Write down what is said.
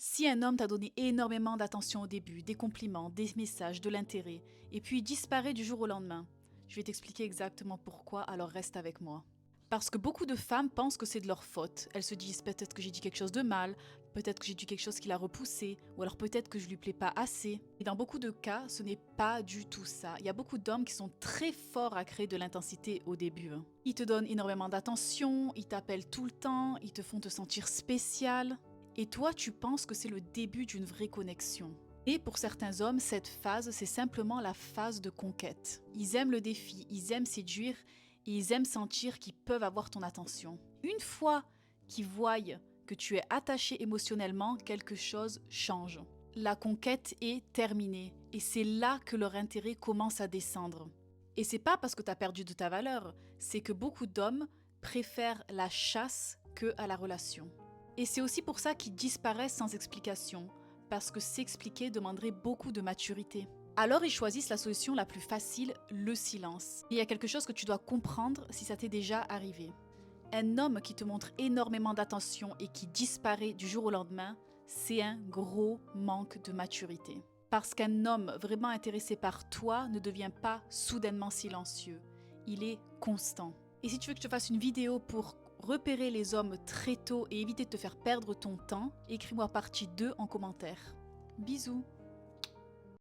Si un homme t'a donné énormément d'attention au début, des compliments, des messages, de l'intérêt, et puis il disparaît du jour au lendemain, je vais t'expliquer exactement pourquoi, alors reste avec moi. Parce que beaucoup de femmes pensent que c'est de leur faute. Elles se disent peut-être que j'ai dit quelque chose de mal, peut-être que j'ai dit quelque chose qui l'a repoussé, ou alors peut-être que je lui plais pas assez. Et dans beaucoup de cas, ce n'est pas du tout ça. Il y a beaucoup d'hommes qui sont très forts à créer de l'intensité au début. Ils te donnent énormément d'attention, ils t'appellent tout le temps, ils te font te sentir spécial. Et toi, tu penses que c'est le début d'une vraie connexion. Et pour certains hommes, cette phase, c'est simplement la phase de conquête. Ils aiment le défi, ils aiment séduire et ils aiment sentir qu'ils peuvent avoir ton attention. Une fois qu'ils voient que tu es attaché émotionnellement, quelque chose change. La conquête est terminée et c'est là que leur intérêt commence à descendre. Et c'est pas parce que tu as perdu de ta valeur, c'est que beaucoup d'hommes préfèrent la chasse que à la relation. Et c'est aussi pour ça qu'ils disparaissent sans explication, parce que s'expliquer demanderait beaucoup de maturité. Alors ils choisissent la solution la plus facile, le silence. Et il y a quelque chose que tu dois comprendre si ça t'est déjà arrivé. Un homme qui te montre énormément d'attention et qui disparaît du jour au lendemain, c'est un gros manque de maturité. Parce qu'un homme vraiment intéressé par toi ne devient pas soudainement silencieux. Il est constant. Et si tu veux que je te fasse une vidéo pour repérer les hommes très tôt et éviter de te faire perdre ton temps, écris-moi partie 2 en commentaire. Bisous!